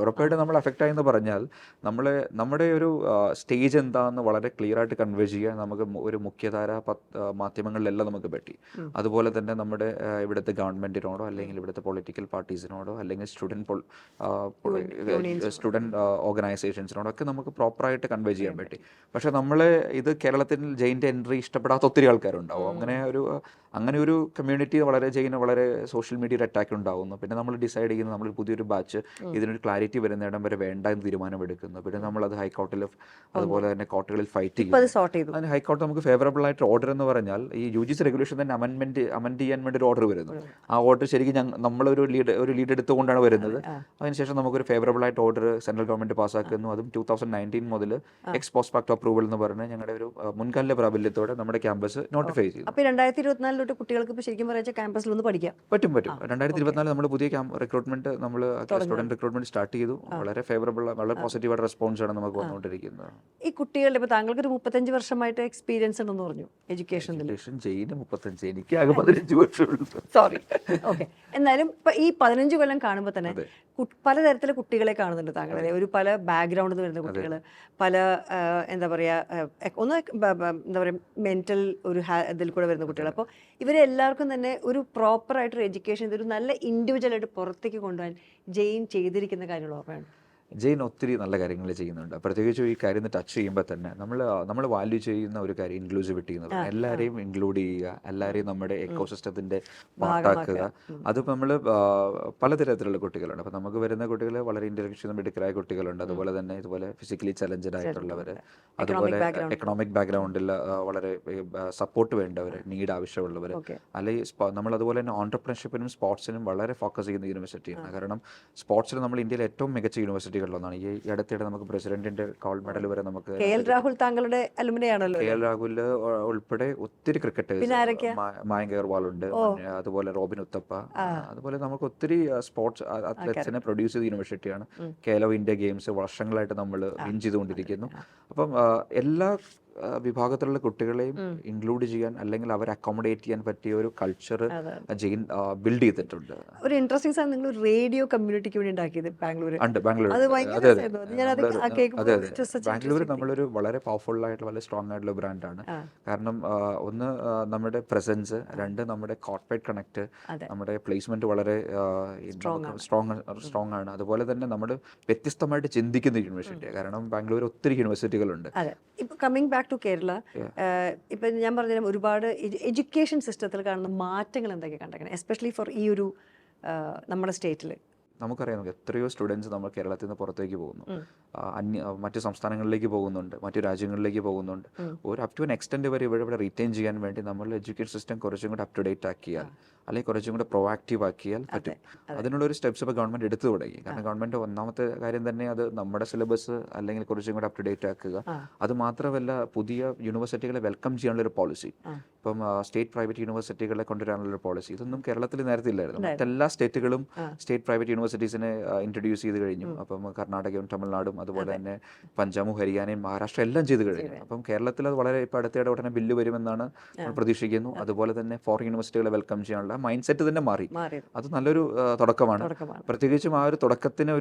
B: ഉറപ്പായിട്ട് നമ്മൾ അഫക്റ്റ് ആയെന്ന് പറഞ്ഞാൽ നമ്മുടെ ഒരു സ്റ്റേജ് എന്താണെന്ന് വളരെ ക്ലിയർ ആയിട്ട് കൺവേ ചെയ്യാൻ നമുക്ക് ഒരു മുഖ്യധാര മാധ്യമങ്ങളിലെല്ലാം നമുക്ക് പറ്റി. അതുപോലെ തന്നെ നമ്മുടെ ഇവിടുത്തെ ഗവൺമെന്റിനോടോ അല്ലെങ്കിൽ ഇവിടുത്തെ പൊളിറ്റിക്കൽ പാർട്ടീസിനോടോ അല്ലെങ്കിൽ സ്റ്റുഡൻറ് ഓർഗനൈസേഷൻസിനോടോ ഒക്കെ നമുക്ക് പ്രോപ്പറായിട്ട് കൺവേ ചെയ്യാൻ പറ്റി. പക്ഷെ നമ്മൾ ഇത് കേരളത്തിൽ ജെയിൻ്റെ എൻട്രി ഇഷ്ടപ്പെടാത്ത ഒത്തിരി ആൾക്കാരുണ്ടാവും. അങ്ങനെ ഒരു കമ്മ്യൂണിറ്റി ജെയിന് വളരെ സോഷ്യൽ മീഡിയയിൽ അറ്റാക്ക് ഉണ്ടാകുന്നു. പിന്നെ നമ്മൾ ഡിസൈഡ് ചെയ്യുന്നു നമ്മൾ പുതിയൊരു ബാച്ച് ഇതിനൊരു ക്ലാരിറ്റി വരുന്നിടം വരെ വേണ്ട എന്ന് തീരുമാനമെടുക്കുന്നു. പിന്നെ നമ്മളത് ഹൈക്കോർട്ടിൽ അതുപോലെ തന്നെ കോർട്ടുകളിൽ ഫൈറ്റ് ചെയ്യും. അതിന് ഹൈക്കോർട്ട് നമുക്ക് ഫേവറബിൾ ആയിട്ട് ഓർഡർ എന്ന് പറഞ്ഞാൽ ഈ UGC റെഗുലേഷൻ തന്നെ അമെൻഡ് ചെയ്യാൻ വേണ്ടി ഒരു ഓർഡർ വരുന്നു. ആ ഓർഡർ ശരിക്കും നമ്മളൊരു ലീഡ് എടുത്തുകൊണ്ടാണ് വരുന്നത്. അതിനുശേഷം നമുക്കൊരു ഫേവറബിൾ ആയിട്ട് ഓർഡർ സെൻട്രൽ ഗവൺമെന്റ് പാസ്സാക്കുന്നു. അതും 2019 മുതൽ എക്സ് പോസ്റ്റ് ഫാക്ടോ അപ്രൂവൽ എന്ന് പറഞ്ഞ് ഞങ്ങളുടെ ഒരു മുൻകാല പ്രാബല്യത്തോടെ നമ്മുടെ ക്യാമ്പസ് നോട്ടിഫൈ ചെയ്തു.
A: അപ്പോൾ 2024 തൊട്ട് കുട്ടികൾക്ക് ഇപ്പോൾ ശരിക്കും പറയാ ക്യാമ്പസിൽ ഒന്ന് പഠിക്കാം.
B: പറ്റും 2024 നമ്മൾ പുതിയ റിക്രൂട്ട്മെന്റ് നമ്മൾ സ്റ്റുഡന്റ് റിക്രൂട്ട്മെന്റ് സ്റ്റാർട്ട് ചെയ്തു. വളരെ ഫേവറബിൾ, വളരെ പോസിറ്റീവായിട്ട് റെസ്പോൺസ് ആണ് നമുക്ക് വന്നുകൊണ്ടിരിക്കുന്നത്.
A: ഈ കുട്ടികളുടെ ഇപ്പോൾ താങ്കൾക്കൊരു 35 വർഷമായിട്ട് എക്സ്പീരിയൻസ് ഉണ്ടെന്ന് പറഞ്ഞു എഡ്യൂക്കേഷനിൽ.
B: ജയിന് 35, എനിക്ക് ആകെ 15 വർഷമുള്ളൂ.
A: സോറി. ഓക്കെ. എന്നാലും ഇപ്പൊ ഈ 15 കൊല്ലം കാണുമ്പോൾ തന്നെ പലതരത്തിലെ കുട്ടികളെ കാണുന്നുണ്ട് താങ്കളെ. ഒരു പല ബാക്ക്ഗ്രൗണ്ടിൽ നിന്ന് വരുന്ന കുട്ടികൾ, പല എന്താ പറയുക, ഒന്ന് എന്താ പറയുക മെന്റൽ ഒരു ഇതിൽ കൂടെ വരുന്ന കുട്ടികൾ. അപ്പോൾ ഇവരെ എല്ലാവർക്കും തന്നെ ഒരു പ്രോപ്പറായിട്ടൊരു എഡ്യൂക്കേഷൻ, ഒരു നല്ല ഇൻഡിവിജ്വലായിട്ട് പുറത്തേക്ക് കൊണ്ടുപോകാൻ ജെയിൻ ചെയ്തിരിക്കുന്ന കാര്യങ്ങൾ ഓർമ്മയാണ്.
B: ജെയിൻ ഒത്തിരി നല്ല കാര്യങ്ങൾ ചെയ്യുന്നുണ്ട്. പ്രത്യേകിച്ചും ഈ കാര്യം ടച്ച് ചെയ്യുമ്പോൾ തന്നെ നമ്മൾ വാല്യൂ ചെയ്യുന്ന ഒരു കാര്യം ഇൻക്ലൂസിവിറ്റി എന്ന് പറയുന്നത്. എല്ലാവരെയും ഇൻക്ലൂഡ് ചെയ്യുക, എല്ലാവരെയും നമ്മുടെ എക്കോസിസ്റ്റത്തിൻ്റെ പാർട്ടാക്കുക. അത് നമ്മൾ പലതരത്തിലുള്ള കുട്ടികളുണ്ട്. അപ്പോൾ നമുക്ക് വരുന്ന കുട്ടികൾ വളരെ ഇൻ്റലക്ച്വൽ മിടുക്കരായ കുട്ടികളുണ്ട്, അതുപോലെ തന്നെ ഇതുപോലെ ഫിസിക്കലി ചലഞ്ചഡ് ആയിട്ടുള്ളവർ, അതുപോലെ എക്കണോമിക് ബാക്ക്ഗ്രൗണ്ടിൽ വളരെ സപ്പോർട്ട് വേണ്ടവർ, നീഡ് ആവശ്യമുള്ളവർ, അല്ലെങ്കിൽ നമ്മൾ അതുപോലെ തന്നെ ഓൺടർപ്രണർഷിപ്പിനും സ്പോർട്സിനും വളരെ ഫോക്കസ് ചെയ്യുന്ന യൂണിവേഴ്സിറ്റിയാണ്. കാരണം സ്പോർട്സിൽ നമ്മൾ ഇന്ത്യയിലെ ഏറ്റവും മികച്ച യൂണിവേഴ്സിറ്റികളിലൊന്നാണ്. ഈ അടുത്തിടെ നമുക്ക് പ്രസിഡന്റിന്റെ ഗോൾഡ് മെഡൽ വരെ നമുക്ക്
A: KL രാഹുൽ താങ്കളുടെ അലുമിനി ആണല്ലോ.
B: KL രാഹുൽ ഉൾപ്പെടെ ഒത്തിരി ക്രിക്കറ്റേഴ്സ്, മായങ്ക് അഗർവാൾ ഉണ്ട്, അതുപോലെ റോബിൻ ഉത്തപ്പ, അതുപോലെ നമുക്ക് ഒത്തിരി സ്പോർട്സ് അത്ലറ്റ്സിനെ പ്രൊഡ്യൂസ് ചെയ്ത യൂണിവേഴ്സിറ്റിയാണ്. കേലോ ഇന്ത്യ ഗെയിംസ് വർഷങ്ങളായിട്ട് നമ്മൾ വിൻ ചെയ്തുകൊണ്ടിരിക്കുന്നു. അപ്പം എല്ലാ വിഭാഗത്തിലുള്ള കുട്ടികളെയും ഇൻക്ലൂഡ് ചെയ്യാൻ, അല്ലെങ്കിൽ അവരെ അക്കോമഡേറ്റ് ചെയ്യാൻ പറ്റിയ ഒരു കൾച്ചർ ജെയിൻ ബിൽഡ് ചെയ്തിട്ടുണ്ട്.
A: ഒരു ഇൻട്രസ്റ്റിംഗ് സാധനം നിങ്ങൾ റേഡിയോ കമ്മ്യൂണിറ്റിക്ക് വേണ്ടി ഉണ്ടാക്കിയത് ബാംഗ്ലൂർ.
B: ബാംഗ്ലൂർ നമ്മളൊരു വളരെ പവർഫുൾ ആയിട്ടുള്ള, വളരെ സ്ട്രോങ് ആയിട്ടുള്ള ബ്രാൻഡാണ്. കാരണം ഒന്ന് നമ്മുടെ പ്രസൻസ്, രണ്ട് നമ്മുടെ കോർപ്പറേറ്റ് കണക്ട്, നമ്മുടെ പ്ലേസ്മെന്റ് വളരെ സ്ട്രോങ് ആണ്. അതുപോലെ തന്നെ നമ്മൾ വ്യത്യസ്തമായിട്ട് ചിന്തിക്കുന്ന യൂണിവേഴ്സിറ്റിയാണ്. കാരണം ബാംഗ്ലൂർ ഒത്തിരി യൂണിവേഴ്സിറ്റികളുണ്ട്.
A: ഇപ്പൊ കമ്മിങ് ബാക്ക് ടു കേരള, ഇപ്പൊ ഞാൻ പറഞ്ഞ ഒരുപാട് എഡ്യൂക്കേഷൻ സിസ്റ്റത്തിൽ കാണുന്ന മാറ്റങ്ങൾ എന്തൊക്കെ കണ്ടേക്കണം, എസ്പെഷ്യലി ഫോർ ഈ ഒരു നമ്മുടെ സ്റ്റേറ്റിൽ?
B: നമുക്കറിയാം എത്രയോ സ്റ്റുഡൻസ് നമ്മൾ കേരളത്തിൽ നിന്ന് പുറത്തേക്ക് പോകുന്നു, മറ്റു സംസ്ഥാനങ്ങളിലേക്ക് പോകുന്നുണ്ട്, മറ്റു രാജ്യങ്ങളിലേക്ക് പോകുന്നുണ്ട്. ഒരു അപ് ടു എൻ എക്സ്റ്റെൻഡ് വരെ ഇവിടെ റീറ്റെയിൻ ചെയ്യാൻ വേണ്ടി നമ്മൾ എഡ്യൂക്കേഷൻ സിസ്റ്റം കുറച്ചും കൂടെ അപ് ടു ഡേറ്റ് ആക്കിയാൽ, അല്ലെങ്കിൽ കുറച്ചും കൂടെ പ്രൊവാക്റ്റീവ് ആക്കിയാൽ പറ്റും. അതിനുള്ളൊരു സ്റ്റെപ്സ് ഇപ്പോൾ ഗവൺമെൻറ് എടുത്തു തുടങ്ങി. കാരണം ഗവൺമെൻറ് ഒന്നാമത്തെ കാര്യം തന്നെ അത് നമ്മുടെ സിലബസ് അല്ലെങ്കിൽ കുറച്ചും കൂടെ അപ് ടു ഡേറ്റ് ആക്കുക. അത് മാത്രമല്ല, പുതിയ യൂണിവേഴ്സിറ്റികളെ വെൽക്കം ചെയ്യാനുള്ളൊരു പോളിസി, ഇപ്പം സ്റ്റേറ്റ് പ്രൈവറ്റ് യൂണിവേഴ്സിറ്റികളെ കൊണ്ടുവരാനുള്ളൊരു പോളിസി, ഇതൊന്നും കേരളത്തിൽ നേരത്തെ ഇല്ലായിരുന്നു. മറ്റെല്ലാ സ്റ്റേറ്റുകളും സ്റ്റേറ്റ് പ്രൈവറ്റ് യൂണിവേഴ്സിറ്റീസിനെ ഇൻട്രൊഡ്യൂസ് ചെയ്ത് കഴിഞ്ഞു. അപ്പം കർണാടകയും തമിഴ്നാടും അതുപോലെ തന്നെ പഞ്ചാബും ഹരിയാനയും മഹാരാഷ്ട്ര എല്ലാം ചെയ്ത് കഴിഞ്ഞു. അപ്പം കേരളത്തിൽ അത് വളരെ ഇപ്പോൾ അടുത്തിടെ ഉടനെ ബില്ല് വരുമെന്നാണ് പ്രതീക്ഷിക്കുന്നു. അതുപോലെ തന്നെ ഫോറിൻ യൂണിവേഴ്സിറ്റികളെ വെൽക്കം ചെയ്യാനുള്ള മൈൻഡ് സെറ്റ് തന്നെ മാറി. അത് നല്ലൊരു തുടക്കമാണ്. പ്രത്യേകിച്ചും ആ ഒരു തുടക്കത്തിന്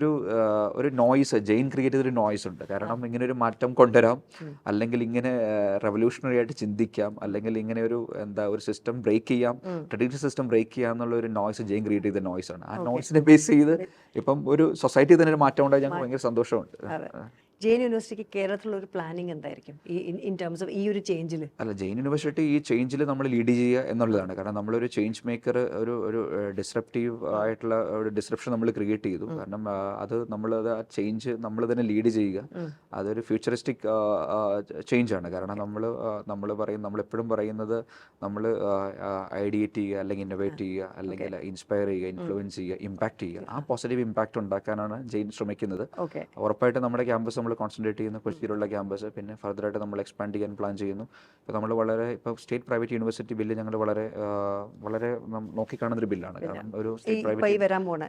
B: ഒരു നോയ്സ്, ജെയിൻ ക്രിയേറ്റ് ചെയ്തൊരു നോയ്സ് ഉണ്ട്. കാരണം ഇങ്ങനെ ഒരു മാറ്റം കൊണ്ടുവരാം, അല്ലെങ്കിൽ ഇങ്ങനെ റെവല്യൂഷണറി ആയിട്ട് ചിന്തിക്കാം, അല്ലെങ്കിൽ ഇങ്ങനെ ഒരു സിസ്റ്റം ബ്രേക്ക് ചെയ്യാം, ട്രഡീഷണൽ സിസ്റ്റം ബ്രേക്ക് ചെയ്യാം എന്നുള്ള ഒരു നോയ്സ് ജെയിൻ ക്രിയേറ്റ് ചെയ്ത നോയ്സ് ആണ്. ആ നോയ്സിനെ ബേസ് ചെയ്ത് ഇപ്പം ഒരു സൊസൈറ്റി തന്നെ ഒരു മാറ്റം ഉണ്ടായി. ഞങ്ങൾക്ക് ഭയങ്കര സന്തോഷമുണ്ട്.
A: ജെയിൻ യൂണിവേഴ്സിറ്റിക്ക് കേരളത്തിലുള്ള ഒരു പ്ലാനിങ് എന്തായിരിക്കും ഇൻ ടേംസ് ഓഫ് ഈ ഒരു ചേഞ്ചിൽ?
B: അല്ല, ജെയിൻ യൂണിവേഴ്സിറ്റി ഈ ചേഞ്ചിൽ നമ്മൾ ലീഡ് ചെയ്യുക എന്നുള്ളതാണ്. കാരണം നമ്മളൊരു ചേഞ്ച് മേക്കർ, ഒരു ഡിസ്റപ്റ്റീവ് ആയിട്ടുള്ള ഒരു ഡിസ്റപ്ഷൻ നമ്മൾ ക്രിയേറ്റ് ചെയ്തു. കാരണം അത് നമ്മളത് ആ ചേഞ്ച് നമ്മൾ തന്നെ ലീഡ് ചെയ്യുക. അതൊരു ഫ്യൂച്ചറിസ്റ്റിക് ചേഞ്ച് ആണ്. കാരണം നമ്മളെപ്പോഴും പറയുന്നത് നമ്മൾ ഐഡിയേറ്റ് ചെയ്യുക, അല്ലെങ്കിൽ ഇന്നോവേറ്റ് ചെയ്യുക, അല്ലെങ്കിൽ ഇൻസ്പയർ ചെയ്യുക, ഇൻഫ്ലുവൻസ് ചെയ്യുക, ഇമ്പാക്ട് ചെയ്യുക. ആ പോസിറ്റീവ് ഇമ്പാക്ട് ഉണ്ടാക്കാനാണ് ജെയിൻ ശ്രമിക്കുന്നത്. ഉറപ്പായിട്ട് നമ്മുടെ ക്യാമ്പസ് നമ്മൾ കോൺസെൻട്രേറ്റ് ചെയ്യുന്ന കൊച്ചിയിലുള്ള ക്യാമ്പസ്, പിന്നെ ഫർദറായിട്ട് നമ്മൾ എക്സ്പാൻഡ് ചെയ്യാൻ പ്ലാൻ ചെയ്യുന്നു. ഇപ്പോൾ നമ്മൾ ഇപ്പോൾ സ്റ്റേറ്റ് പ്രൈവറ്റ് യൂണിവേഴ്സിറ്റി ബില്ല് ഞങ്ങൾ വളരെ നോക്കിക്കാണുന്നൊരു ബില്ലാണ്. കാരണം ഒരു സ്റ്റേറ്റ് പ്രൈവറ്റ്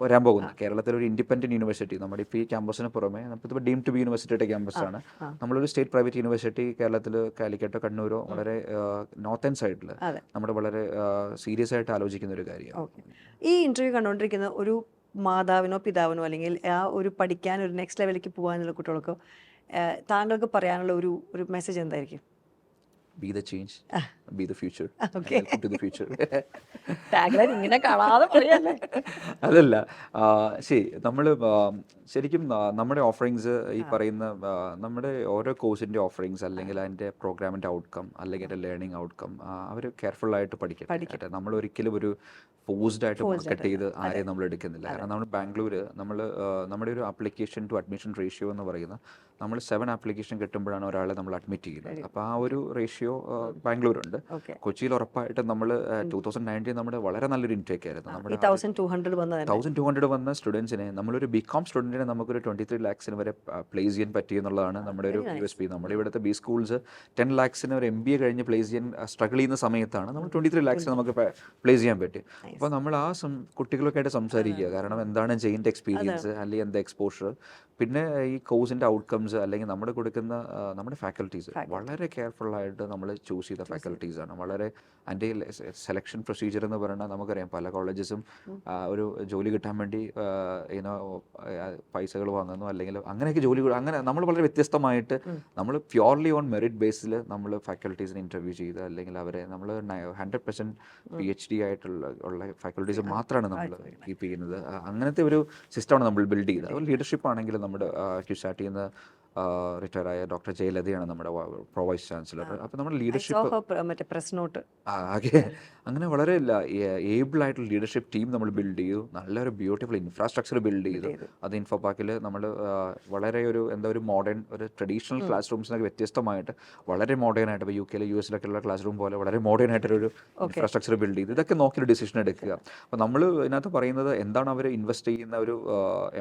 B: വരാൻ പോകുന്ന കേരളത്തിലെ ഒരു ഇൻഡിപെൻഡന്റ് യൂണിവേഴ്സിറ്റി, നമ്മുടെ ഇപ്പോൾ ഈ ക്യാമ്പസിന് പുറമെ ഇപ്പോൾ ഡീം ടു ബി യൂണിവേഴ്സിറ്റിയുടെ ക്യാമ്പസാണ്. നമ്മളൊരു സ്റ്റേറ്റ് പ്രൈവറ്റ് യൂണിവേഴ്സിറ്റി കേരളത്തിൽ കാലിക്കറ്റോ കണ്ണൂരോ വളരെ നോർത്ത് ആൻഡ് സൈഡിൽ നമ്മൾ വളരെ സീരിയസ് ആയിട്ട് ആലോചിക്കുന്ന ഒരു കാര്യമാണ്.
A: ഈ ഇന്റർവ്യൂ കണ്ടുകൊണ്ടിരിക്കുന്ന ഒരു മാതാവിനോ പിതാവിനോ, അല്ലെങ്കിൽ ആ ഒരു പഠിക്കാൻ ഒരു നെക്സ്റ്റ് ലെവലിലേക്ക് പോകാനുള്ള കുട്ടികൾക്കോ താങ്കൾക്ക് പറയാനുള്ള ഒരു മെസ്സേജ് എന്തായിരിക്കും?
B: Be the change, be the future, to the future.
A: ഇങ്ങനെ കാണാതെ പറയല്ലേ?
B: അതല്ല, നമ്മൾ ശരിക്കും നമ്മുടെ ഓഫറിങ്സ്, ഈ പറയുന്ന നമ്മുടെ ഓരോ കോഴ്സിൻ്റെ ഓഫറിങ്സ്, അല്ലെങ്കിൽ അതിൻ്റെ പ്രോഗ്രാമിൻ്റെ ഔട്ട്കം, അല്ലെങ്കിൽ അതിൻ്റെ ലേണിംഗ് ഔട്ട്കം അവർ കെയർഫുള്ളായിട്ട് പഠിക്കട്ടെ. നമ്മൾ ഒരിക്കലും ഒരു ഫോഴ്സ്ഡ് ആയിട്ട് മാർക്കറ്റ് ചെയ്ത് ആരെയും നമ്മൾ എടുക്കുന്നില്ല. കാരണം നമ്മൾ ബാംഗ്ലൂർ നമ്മുടെ ഒരു ആപ്ലിക്കേഷൻ ടു അഡ്മിഷൻ റേഷ്യോ എന്ന് പറയുന്നത്, നമ്മൾ 7 ആപ്ലിക്കേഷൻ കിട്ടുമ്പോഴാണ് ഒരാളെ നമ്മൾ അഡ്മിറ്റ് ചെയ്യുന്നത്. അപ്പോൾ ആ ഒരു റേഷ്യോ റേഷ്യോ ബാംഗ്ലൂരുണ്ട്.
A: ഓക്കെ.
B: കൊച്ചിയിൽ ഉറപ്പായിട്ടും നമ്മൾ 2019 നമ്മുടെ വളരെ നല്ലൊരു ഇൻടേക്ക് ആയിരുന്നു.
A: ഈ
B: നമ്മുടെ
A: 1200 വന്നത്
B: 1200 വന്ന സ്റ്റുഡൻസിനെ നമ്മളൊരു ബികോം സ്റ്റുഡൻറ്റിനെ നമുക്കൊരു 23 lakhs വരെ പ്ലേസ് ചെയ്യാൻ പറ്റി എന്നുള്ളതാണ് നമ്മുടെ ഒരു USP. നമ്മുടെ ഇവിടുത്തെ ബി സ്കൂൾസ് 10 lakhs ഒരു MBA കഴിഞ്ഞ് പ്ലേസ് ചെയ്യാൻ സ്ട്രഗിൾ ചെയ്യുന്ന സമയത്താണ് നമ്മൾ 23 lakhs നമുക്ക് പ്ലേസ് ചെയ്യാൻ പറ്റി. അപ്പോൾ നമ്മൾ ആ കുട്ടികളൊക്കെ ആയിട്ട് സംസാരിക്കുക, കാരണം എന്താണ് ജെയിൻ്റെ എക്സ്പീരിയൻസ് അല്ലെങ്കിൽ എന്താ എക്സ്പോഷർ, പിന്നെ ഈ കോഴ്സിൻ്റെ ഔട്ട്കംസ്, അല്ലെങ്കിൽ നമ്മുടെ കൊടുക്കുന്ന നമ്മുടെ ഫാക്കൽറ്റീസ് വളരെ കെയർഫുള്ളായിട്ട് നമ്മൾ ചൂസ് ചെയ്ത ഫാക്കൽറ്റീസാണ്. വളരെ അതിൻ്റെ സെലക്ഷൻ പ്രൊസീജിയർ എന്ന് പറഞ്ഞാൽ നമുക്കറിയാം പല കോളേജസും ഒരു ജോലി കിട്ടാൻ വേണ്ടി ഇനോ പൈസകൾ വാങ്ങുന്നു, അല്ലെങ്കിൽ അങ്ങനെയൊക്കെ അങ്ങനെ നമ്മൾ വളരെ വ്യത്യസ്തമായിട്ട് നമ്മൾ പ്യോർലി ഓൺ മെറിറ്റ് ബേസിൽ നമ്മൾ ഫാക്കൽറ്റീസിനെ ഇൻ്റർവ്യൂ ചെയ്ത്, അല്ലെങ്കിൽ അവരെ നമ്മൾ 100% PhD ആയിട്ടുള്ള ഫാക്കൽറ്റീസ് മാത്രമാണ് നമ്മൾ കീപ്പ് ചെയ്യുന്നത്. അങ്ങനത്തെ ഒരു സിസ്റ്റമാണ് നമ്മൾ ബിൽഡ് ചെയ്തത്. അതുപോലെ ലീഡർഷിപ്പ് ആണെങ്കിലും നമ്മുടെ ക്യുസാറ്റിൽ നിന്ന് റിട്ടയർ ആയ ഡോക്ടർ ജയലതയാണ് നമ്മുടെ വൈസ് ചാൻസലർ. അപ്പോൾ നമ്മുടെ ലീഡർഷിപ്പ്
A: മറ്റേ പ്രസ് നോട്ട്
B: ആകെ അങ്ങനെ വളരെ ഏബിൾ ആയിട്ടുള്ള ലീഡർഷിപ്പ് ടീം നമ്മൾ ബിൽഡ് ചെയ്തു. നല്ലൊരു ബ്യൂട്ടിഫുൾ ഇൻഫ്രാസ്ട്രക്ചർ ബിൽഡ് ചെയ്തു. അത് ഇൻഫോ പാർക്കിൽ നമ്മൾ വളരെ ഒരു മോഡേൺ, ഒരു ട്രഡീഷണൽ ക്ലാസ് റൂംസിനൊക്കെ വ്യത്യസ്തമായിട്ട് വളരെ മോഡേൺ ആയിട്ട്, ഇപ്പോൾ UK US ഉള്ള ക്ലാസ് റൂം പോലെ വളരെ മോഡേൺ ആയിട്ടൊരു ഇൻഫ്രാസ്ട്രക്ചർ ബിൽഡ് ചെയ്ത് ഇതൊക്കെ നോക്കിയൊരു ഡിസിഷൻ എടുക്കുക. അപ്പോൾ നമ്മൾ ഇതിനകത്ത് പറയുന്നത് എന്താണ് അവർ ഇൻവെസ്റ്റ് ചെയ്യുന്ന ഒരു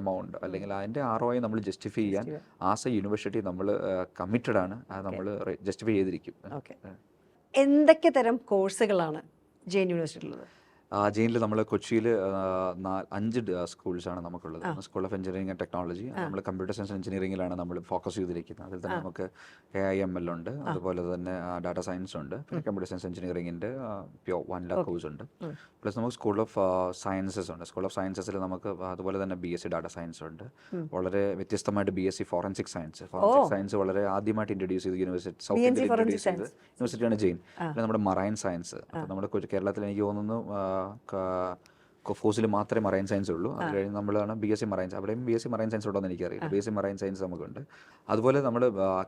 B: എമൗണ്ട്, അല്ലെങ്കിൽ അതിൻ്റെ ROI നമ്മൾ ജസ്റ്റിഫൈ ചെയ്യാൻ ആസ് എ യൂണിവേഴ്സിറ്റി നമ്മൾ കമ്മിറ്റഡ് ആണ്. അത് നമ്മൾ ജസ്റ്റിഫൈ ചെയ്തിരിക്കും.
A: എന്തൊക്കെ തരം കോഴ്സുകളാണ് ജെയിൻ യൂണിവേഴ്സിറ്റിയിലുള്ളത്?
B: ജെയിനിൽ നമ്മൾ കൊച്ചിയിൽ 5 സ്കൂൾസാണ് നമുക്കുള്ളത്. School of engineering and technology, നമ്മൾ കമ്പ്യൂട്ടർ സയൻസ് എഞ്ചിനീയറിംഗിലാണ് നമ്മൾ ഫോക്കസ് ചെയ്തിരിക്കുന്നത്. അതിൽ തന്നെ നമുക്ക് AIML ഉണ്ട്, അതുപോലെ തന്നെ ഡാറ്റ സയൻസ് ഉണ്ട്, പിന്നെ കമ്പ്യൂട്ടർ സയൻസ് എഞ്ചിനീയറിംഗിൻ്റെ 1 lakh കോഴ്സ് ഉണ്ട്. പ്ലസ് നമുക്ക് സ്കൂൾ ഓഫ് സയൻസസ് ഉണ്ട്. സ്കൂൾ ഓഫ് സയൻസസിൽ നമുക്ക് അതുപോലെ തന്നെ BSc ഡാറ്റ സയൻസ് ഉണ്ട്. വളരെ വ്യത്യസ്തമായിട്ട് BSc ഫോറൻസിക് സയൻസ് വളരെ ആദ്യമായിട്ട് ഇൻട്രൊഡ്യൂസ് ചെയ്ത് യൂണിവേഴ്സിറ്റി, സൗത്ത് ഇന്ത്യയിൽ ഇൻട്രൊഡ്യൂസ് ചെയ്ത് യൂണിവേഴ്സിറ്റിയാണ് ജെയിൻ. പിന്നെ നമ്മുടെ മറൈൻ സയൻസ്, അപ്പോൾ നമ്മുടെ കേരളത്തിൽ എനിക്ക് തോന്നുന്നു കൊഫോസിൽ മാത്രമേ മറൈൻ സയൻസ് ഉള്ളൂ. അത് കഴിഞ്ഞ് നമ്മളാണ് BSc മറൈൻ സയൻസ്. അവിടെയും BSc മറൈൻ സയൻസ് ഉണ്ടോ എന്ന് എനിക്കറിയില്ല. BSc മറൈൻ സയൻസ് നമുക്കുണ്ട്. അതുപോലെ നമ്മൾ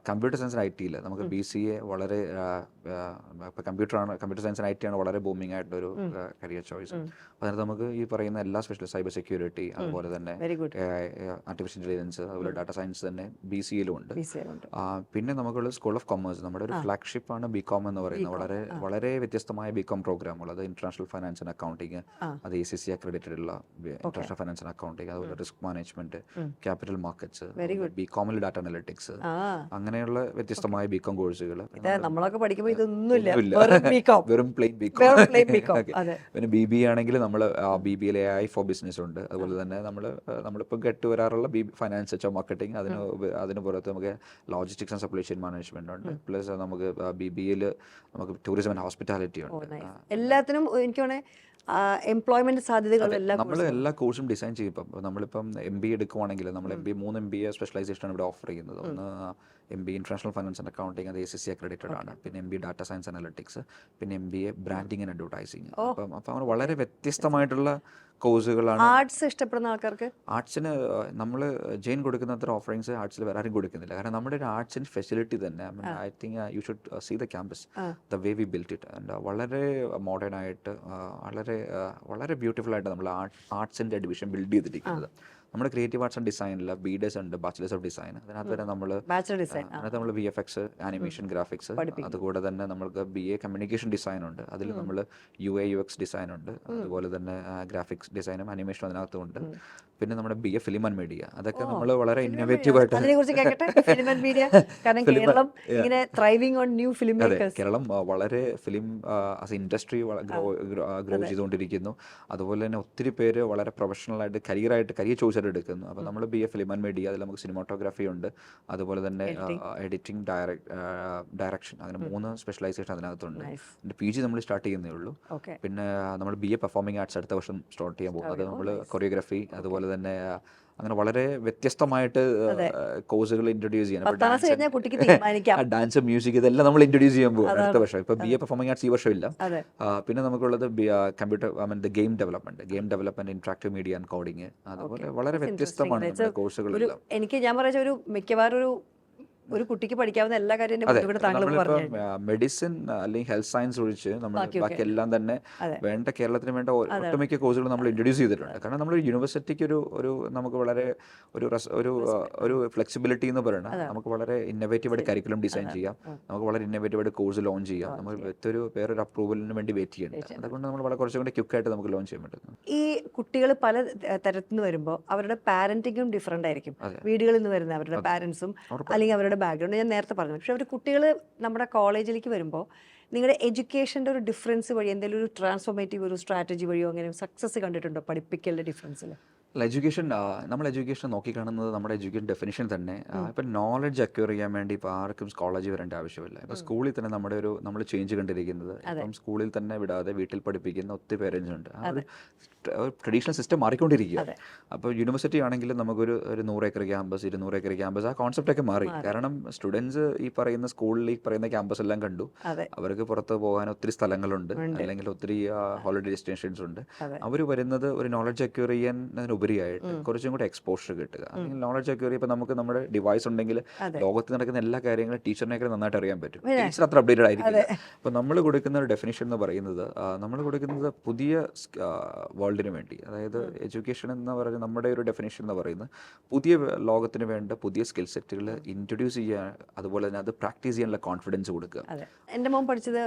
B: കമ്പ്യൂട്ടർ സയൻസ് ആൻഡ് IT നമുക്ക് BCA വളരെ ഇപ്പോൾ കമ്പ്യൂട്ടർ സയൻസ് ആൻഡ് IT ആണ് വളരെ ബൂമിംഗ് ആയിട്ടൊരു കരിയർ ചോയ്സ്. അതിനകത്ത് നമുക്ക് ഈ പറയുന്ന എല്ലാ സ്പെഷ്യൽ സൈബർ സെക്യൂരിറ്റി, അതുപോലെ തന്നെ ആർട്ടിഫിഷ്യൽ ഇൻ്റലിജൻസ്, അതുപോലെ ഡാറ്റ സയൻസ് തന്നെ BCAയിലും ഉണ്ട്. പിന്നെ നമുക്കുള്ള സ്കൂൾ ഓഫ് കൊമേഴ്സ്, നമ്മുടെ ഒരു ഫ്ലാഗ്ഷിപ്പ് ആണ് BCom എന്ന് പറയുന്നത്. വളരെ വ്യത്യസ്തമായ BCom പ്രോഗ്രാമുകൾ. അത് ഇന്റർനാഷണൽ ഫൈനാൻസ് ആൻഡ് അക്കൗണ്ടിങ്, അത് ACC അക്രഡിറ്റഡ് ഉള്ള ഇന്റർനാഷണൽ ഫൈനാൻസ് ആൻഡ് അക്കൗണ്ടിങ്, അതുപോലെ റിസ്ക് മാനേജ്മെന്റ്, ക്യാപിറ്റൽ മാർക്കറ്റ്സ്, BComൽ ഡാറ്റ അനലിറ്റിക്സ്, അങ്ങനെയുള്ള വ്യത്യസ്തമായ BCom കോഴ്സുകൾ.
A: നമ്മളൊക്കെ പഠിക്കുമ്പോൾ ഇതൊന്നുമില്ല,
B: വെറും പ്ലെയിൻ BCom. പിന്നെ BBA ആണെങ്കിൽ നമ്മൾ BBA AI ഫോർ ബിസിനസ് ഉണ്ട്. അതുപോലെ തന്നെ നമ്മളിപ്പോൾ കേട്ട് വരാറുള്ള ഫൈനാൻസ് മാർക്കറ്റിംഗ്, അതിന് പുറത്ത് നമുക്ക് logistics and supply chain management ഉണ്ട്. പ്ലസ് നമുക്ക് BBAയിൽ നമുക്ക് ടൂറിസം ആൻഡ് ഹോസ്പിറ്റാലിറ്റി ഉണ്ട്.
A: എല്ലാത്തിനും എനിക്ക് എംപ്ലോയ്മെന്റ് സാധ്യതകൾ
B: നമ്മൾ എല്ലാ കോഴ്സും ഡിസൈൻ ചെയ്യും. ഇപ്പം നമ്മളിപ്പം MBA എടുക്കുവാണെങ്കിൽ നമ്മൾ 3 MBA സ്പെഷ്യലൈസേഷൻ ഇവിടെ ഓഫർ ചെയ്യുന്നത്. ഒന്ന് MBA international finance and accounting, അത് ACC അക്രഡിറ്റഡ് ആണ്. പിന്നെ MBA ഡാറ്റ സയൻസ് അനലിറ്റിക്സ്, പിന്നെ MBA ബ്രാൻഡിങ് ആൻഡ് അഡ്വർടൈസിങ്. അപ്പം വളരെ വ്യത്യസ്തമായിട്ടുള്ള കോഴ്സുകളാണ്.
A: ആർട്സ് ഇഷ്ടപ്പെടുന്ന ആൾക്കാർക്ക്,
B: ആർട്സിന് നമ്മൾ ജെയിൻ കൊടുക്കുന്ന അത്ര ഓഫറിങ്സ് ആർട്സിൽ വേറെ ആരും കൊടുക്കുന്നില്ല. കാരണം നമ്മുടെ ഒരു ആർട്സിൻ്റെ ഫെസിലിറ്റി തന്നെ, I think you should see the campus, the way we built it. And വളരെ മോഡേൺ ആയിട്ട് വളരെ ബ്യൂട്ടിഫുൾ ആയിട്ട് നമ്മൾ ആർട്സിൻ്റെ ഡിവിഷൻ ബിൽഡ് ചെയ്തിരിക്കുന്നത്. നമ്മുടെ ക്രിയേറ്റീവ് ആർട്സ് ആൻഡ് ഡിസൈനിൽ BDes ഉണ്ട്, ബാച്ചിലേഴ്സ് ഓഫ് ഡിസൈൻ. അതിനകത്ത് തന്നെ നമ്മൾ VFX, ആനിമേഷൻ, ഗ്രാഫിക്സ്, അതുകൂടെ തന്നെ നമുക്ക് BA കമ്മ്യൂണിക്കേഷൻ ഡിസൈൻ ഉണ്ട്. അതിൽ നമ്മൾ UI UX ഡിസൈൻ ഉണ്ട്. അതുപോലെ തന്നെ ഗ്രാഫിക്സ് ഡിസൈനും അനിമേഷനും അതിനകത്തും ഉണ്ട്. പിന്നെ നമ്മുടെ BA ഫിലിം ആൻഡ് മീഡിയ, അതൊക്കെ നമ്മൾ വളരെ ഇന്നോവേറ്റീവ് ആയിട്ട്. കേരളം വളരെ ഫിലിം ആസ് ഇൻഡസ്ട്രി ഗ്രോ ചെയ്തുകൊണ്ടിരിക്കുന്നു. അതുപോലെ തന്നെ ഒത്തിരി പേര് വളരെ പ്രൊഫഷണൽ ആയിട്ട് കരിയർ ചോയ്സ് ആയിട്ട് എടുക്കുന്നു. അപ്പോൾ നമ്മൾ BA ഫിലിം ആൻഡ് മീഡിയ, അതിൽ നമുക്ക് സിനിമാറ്റോഗ്രാഫി ഉണ്ട്, അതുപോലെ തന്നെ എഡിറ്റിംഗ്, ഡയറക്ഷൻ, അങ്ങനെ 3 സ്പെഷ്യലൈസേഷൻ അതിനകത്തുണ്ട്. എൻ്റെ PG നമ്മൾ സ്റ്റാർട്ട് ചെയ്യുന്നേ ഉള്ളൂ. പിന്നെ നമ്മൾ BA പെർഫോമിംഗ് ആർട്സ് അടുത്ത വർഷം സ്റ്റാർട്ട് ചെയ്യാൻ പോകും. അത് നമ്മൾ കൊറിയോഗ്രാഫി, അതുപോലെ തന്നെ അങ്ങനെ വളരെ വ്യത്യസ്തമായിട്ട് കോഴ്സുകൾ ഇൻട്രൊഡ്യൂസ് ചെയ്യാൻ, ഡാൻസ്, മ്യൂസിക്, ഇതെല്ലാം നമ്മൾ ഇൻട്രൊഡ്യൂസ് ചെയ്യാൻ പോകും അടുത്ത വർഷം. ഇപ്പോൾ BA പെർഫോമിംഗ് ആർട്സ് ഈ വർഷം ഇല്ല. പിന്നെ നമുക്കുള്ളത് computer game development, interactive media and coding, അതുപോലെ വളരെ വ്യത്യസ്തമാണ് കോഴ്സുകളെല്ലാം.
A: എനിക്ക് ഞാൻ പറഞ്ഞ ഒരു മിക്കവാറും ഒരു ഒരു കുട്ടിക്ക് പഠിക്കാവുന്ന എല്ലാ കാര്യവും എൻ്റെ മുന്നിൽ കൂടെ താങ്കൾ പറഞ്ഞു കഴിഞ്ഞു.
B: മെഡിസിൻ അല്ലെങ്കിൽ ഹെൽത്ത് സയൻസ് ഒഴിച്ച് നമ്മൾ ബാക്കി എല്ലാം തന്നെ വേണ്ട കേരളത്തിന് വേണ്ട ഒട്ടുമിക്ക കോഴ്സുകൾ നമ്മൾ ഇൻട്രൊഡ്യൂസ് ചെയ്തിട്ടുണ്ട്. കാരണം നമ്മൾ യൂണിവേഴ്സിറ്റിക്ക് ഒരു നമുക്ക് വളരെ ഒരു ഫ്ലെക്സിബിലിറ്റി എന്ന് പറയുന്നത്, നമുക്ക് വളരെ ഇന്നോവേറ്റീവ് ആയിട്ട് കരിക്കുലം ഡിസൈൻ ചെയ്യാം, നമുക്ക് വളരെ ഇന്നോവേറ്റീവ് ആയിട്ട് കോഴ്സ് ലോഞ്ച് ചെയ്യാം, നമ്മൾ വേറൊരു അപ്രൂവലിന് വേണ്ടി വെയിറ്റ് ചെയ്യേണ്ടത്. അതുകൊണ്ട് നമ്മൾ വളരെ കുറച്ചും കൂടി ക്വിക്കായിട്ട് നമുക്ക് ലോഞ്ച് ചെയ്യാൻ പറ്റും.
A: ഈ കുട്ടികൾ പല തരത്തിൽ നിന്ന് വരുമ്പോൾ അവരുടെ പാരന്റിങ്ങും ഡിഫറെന്റ് ആയിരിക്കും. വീടുകളിൽ നിന്ന് വരുന്ന അവരുടെ പാരന്റ്സും അല്ലെങ്കിൽ അവരുടെ ബാക്ക്ഗ്രൗണ്ട് ഞാൻ നേരത്തെ പറഞ്ഞു. പക്ഷെ അവർ കുട്ടികൾ നമ്മുടെ കോളേജിലേക്ക് വരുമ്പോൾ നിങ്ങളുടെ എഡ്യൂക്കേഷൻ്റെ ഒരു ഡിഫറൻസ് വഴി എന്തെങ്കിലും ഒരു ട്രാൻസ്ഫോർമേറ്റീവ് ഒരു സ്ട്രാറ്റജി വഴിയോ അങ്ങനെ സക്സസ് കണ്ടിട്ടുണ്ടോ പഠിപ്പിക്കലിൻ്റെ ഡിഫറൻസിൽ?
B: എഡ്യൂക്കേഷൻ നമ്മൾ എഡ്യൂക്കേഷൻ നോക്കിക്കാണുന്നത് നമ്മുടെ എഡ്യൂക്കേഷൻ ഡെഫിനിഷൻ തന്നെ ഇപ്പം നോളജ് അക്വയർ ചെയ്യാൻ വേണ്ടി ഇപ്പോൾ ആർക്കും കോളേജിൽ വരേണ്ട ആവശ്യമില്ല. ഇപ്പോൾ സ്കൂളിൽ തന്നെ നമ്മൾ ചേഞ്ച് കണ്ടിരിക്കുന്നത് ഇപ്പം സ്കൂളിൽ തന്നെ വിടാതെ വീട്ടിൽ പഠിപ്പിക്കുന്ന ഒത്തിരി പേരൻസ് ഉണ്ട്. ആ ഒരു ട്രഡീഷണൽ സിസ്റ്റം മാറിക്കൊണ്ടിരിക്കുക. അപ്പോൾ യൂണിവേഴ്സിറ്റി ആണെങ്കിലും നമുക്കൊരു 100 ഏക്കർ ക്യാമ്പസ് 200 ഏക്കർ ക്യാമ്പസ് ആ കോൺസെപ്റ്റൊക്കെ മാറി. കാരണം സ്റ്റുഡൻസ് ഈ പറയുന്ന സ്കൂളിൽ ഈ പറയുന്ന ക്യാമ്പസ് എല്ലാം കണ്ടു. അവർക്ക് പുറത്ത് പോകാൻ ഒത്തിരി സ്ഥലങ്ങളുണ്ട്, അല്ലെങ്കിൽ ഒത്തിരി ഹോളിഡേ ഡെസ്റ്റിനേഷൻസ് ഉണ്ട്. അവർ വരുന്നത് ഒരു നോളജ് അക്വയർ ചെയ്യാൻ ഉപരിയായിട്ട് കുറച്ചും കൂടെ എക്സ്പോഷർ കിട്ടുക. അല്ലെങ്കിൽ നോളജ് അക്വയർ ഇപ്പം നമുക്ക് നമ്മുടെ ഡിവൈസ് ഉണ്ടെങ്കിൽ ലോകത്ത് നടക്കുന്ന എല്ലാ കാര്യങ്ങളും ടീച്ചറിനേക്കാൾ നന്നായിട്ട് അറിയാൻ പറ്റും. ടീച്ചർ അത്ര അപ്ഡേറ്റഡ് ആയിരിക്കില്ല. അപ്പോൾ നമ്മൾ കൊടുക്കുന്ന ഒരു ഡെഫിനിഷൻ എന്ന് പറയുന്നത് നമ്മൾ കൊടുക്കുന്നത് പുതിയ വേൾഡിന് വേണ്ടി, അതായത് എഡ്യൂക്കേഷൻ എന്ന് പറയുന്നത് നമ്മുടെ ഒരു ഡെഫിനിഷൻ എന്ന് പറയുന്നത് പുതിയ ലോകത്തിന് വേണ്ട പുതിയ സ്കിൽ സെറ്റുകൾ ഇൻട്രൊഡ്യൂസ് ചെയ്യാൻ, അതുപോലെ തന്നെ അത് പ്രാക്ടീസ് ചെയ്യാനുള്ള കോൺഫിഡൻസ് കൊടുക്കുക.
A: എൻ്റെ മോൻ പഠിച്ചത്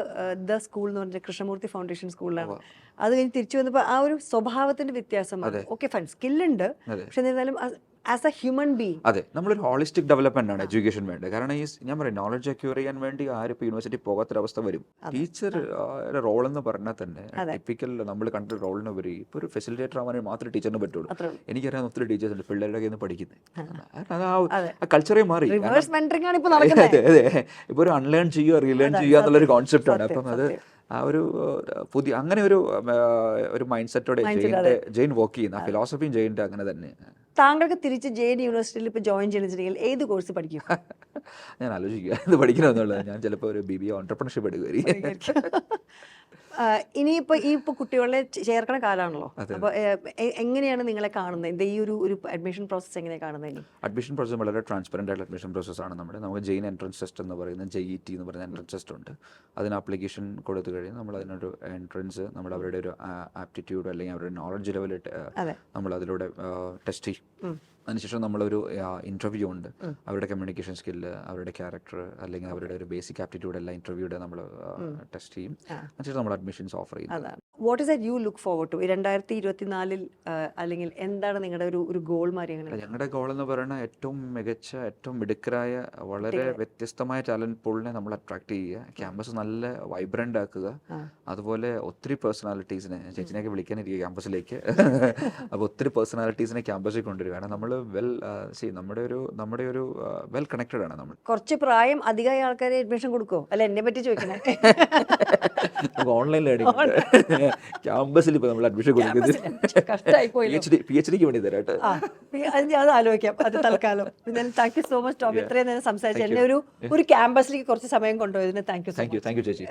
A: ദ സ്കൂൾ എന്ന് പറഞ്ഞ കൃഷ്ണമൂർത്തി ഫൗണ്ടേഷൻ സ്കൂളിലാണ്. അത് കഴിഞ്ഞ് തിരിച്ചു വന്നപ്പോൾ ആ ഒരു സ്വഭാവത്തിന്റെ വ്യത്യാസം, ഓക്കെ ഫൈൻ സ്കില്ലുണ്ട്, പക്ഷെ എന്നിരുന്നാലും ആസ് എ ഹ്യൂമൻ ബീങ്.
B: അതെ, നമ്മളൊരു ഹോളിസ്റ്റിക് ഡെവലപ്മെന്റ് ആണ് എഡ്യൂക്കേഷൻ വേണ്ടത്. കാരണം ഈ ഞാൻ പറയും നോളജ് അക്വയർ ചെയ്യാൻ വേണ്ടി ആരും ഇപ്പോൾ യൂണിവേഴ്സിറ്റി പോകാത്തൊരവസ്ഥ വരും. ടീച്ചർ റോൾ എന്ന് പറഞ്ഞാൽ തന്നെ ടിപ്പിക്കൽ നമ്മൾ കണ്ട റോളിന് ഉപരി ഇപ്പോൾ ഒരു ഫെസിലിറ്റേറ്റർ ആവാൻ മാത്രമേ ടീച്ചറിന് പറ്റുള്ളൂ. എനിക്കറിയാൻ ഒത്തിരി ടീച്ചേഴ്സ് ഉണ്ട് പിള്ളേരുടെ കയ്യിൽ നിന്ന് പഠിക്കുന്നത്. കൾച്ചറേ മാറി. അതെ, ഇപ്പോൾ ഒരു അൺലേൺ ചെയ്യുക റീലേൺ ചെയ്യുക എന്നുള്ളൊരു കോൺസെപ്റ്റ് ആണ്. അപ്പം അത് ആ ഒരു പുതിയ അങ്ങനെ ഒരു മൈൻഡ് സെറ്റോടെ ജെയിൻ വർക്ക് ചെയ്യുന്ന ഫിലോസഫിയും ജെയിൻ്റെ അങ്ങനെ തന്നെ.
A: താങ്കൾക്ക് തിരിച്ച് ജെയിൻ യൂണിവേഴ്സിറ്റിയിൽ ഇപ്പോൾ ജോയിൻ ചെയ്തിട്ടുണ്ടെങ്കിൽ ഏത് കോഴ്സ് പഠിക്കും?
B: ഞാൻ ആലോചിക്കുക ഇത് പഠിക്കണമെന്നുള്ളത്. ഞാൻ ചിലപ്പോൾ ഒരു BBA ഓൺട്രപ്രണർഷിപ്പ് എടുക്കുമായിരിക്കും.
A: ഇനിയിപ്പോൾ ഇപ്പോൾ കുട്ടികളെ ചേർക്കണ കാലമാണല്ലോ. അപ്പോൾ എങ്ങനെയാണ് നിങ്ങളെ കാണുന്നത്? ഈ ഒരു അഡ്മിഷൻ പ്രോസസ്സ് എങ്ങനെയാണ് കാണുന്നത്?
B: അഡ്മിഷൻ പ്രോസസ്സ് വളരെ ട്രാൻസ്പെറൻ്റ് ആയിട്ടുള്ള അഡ്മിഷൻ പ്രോസസ്സാണ് നമ്മുടെ. നമുക്ക് ജെയിൻ എൻട്രൻസ് ടെസ്റ്റ് എന്ന് പറയുന്നത് JET എന്ന് പറയുന്ന എൻട്രൻസ് ടെസ്റ്റ് ഉണ്ട്. അതിന് ആപ്ലിക്കേഷൻ കൊടുത്തു കഴിഞ്ഞാൽ നമ്മൾ അതിനൊരു എൻട്രൻസ് നമ്മൾ അവരുടെ ഒരു ആപ്റ്റിറ്റ്യൂഡ് അല്ലെങ്കിൽ അവരുടെ നോളജ് ലെവൽ നമ്മൾ അതിലൂടെ ടെസ്റ്റ് ചെയ്യും. അതിനുശേഷം നമ്മളൊരു ഇൻ്റർവ്യൂ ഉണ്ട്. അവരുടെ കമ്മ്യൂണിക്കേഷൻ സ്കില്ല്, അവരുടെ ക്യാരക്ടർ, അല്ലെങ്കിൽ അവരുടെ ഒരു ബേസിക് ആപ്റ്റിറ്റ്യൂഡ് എല്ലാം ഇൻ്റർവ്യൂടെ നമ്മൾ ടെസ്റ്റ് ചെയ്യും. അതിനുശേഷം നമ്മൾ അഡ്മിഷൻസ് ഓഫർ ചെയ്യും.
A: What is that you look forward to 2024 അല്ലെങ്കിൽ എന്താണ് നിങ്ങളുടെ ഒരു ഗോൾ മാറി?
B: ഞങ്ങളുടെ ഗോൾ എന്ന് പറയുന്നത് ഏറ്റവും മികച്ച, ഏറ്റവും മിടുക്കരായ, വളരെ വ്യത്യസ്തമായ ടാലന്റ് പൂളിനെ നമ്മൾ അട്രാക്ട് ചെയ്യുക, ക്യാമ്പസ് നല്ല വൈബ്രന്റ് ആക്കുക, അതുപോലെ ഒത്തിരി പേഴ്സണാലിറ്റീസിനെ, ചേച്ചിനെയൊക്കെ വിളിക്കാനിരിക്കുക ക്യാമ്പസിലേക്ക്. അപ്പോൾ ഒത്തിരി പേഴ്സണാലിറ്റീസിനെ ക്യാമ്പസിൽ കൊണ്ടുവരിക. കാരണം നമ്മൾ നമ്മുടെ ഒരു വെൽ കണക്റ്റഡ് ആണ് നമ്മൾ.
A: കുറച്ച് പ്രായം അധികമായ ആൾക്കാരെ അഡ്മിഷൻ കൊടുക്കുമോ? അല്ല എന്നെ പറ്റി ചോദിക്കണേ.
B: ഓൺലൈനിൽ ക്യാമ്പസിൽ ഇപ്പോൾ നമ്മൾ അഡ്മിഷൻ കൊടുക്കുന്നത് PhD വേണ്ടി തരാട്ടെ.
A: അത് ആലോചിക്കാം അത് തൽക്കാലം. Thank you so much Tom, ഇത്രയും നേരം സംസാരിച്ചു എന്നെ ഒരു ക്യാമ്പസിലേക്ക് കുറച്ച് സമയം കൊണ്ടുപോയതിന് താങ്ക് യു ചേച്ചി.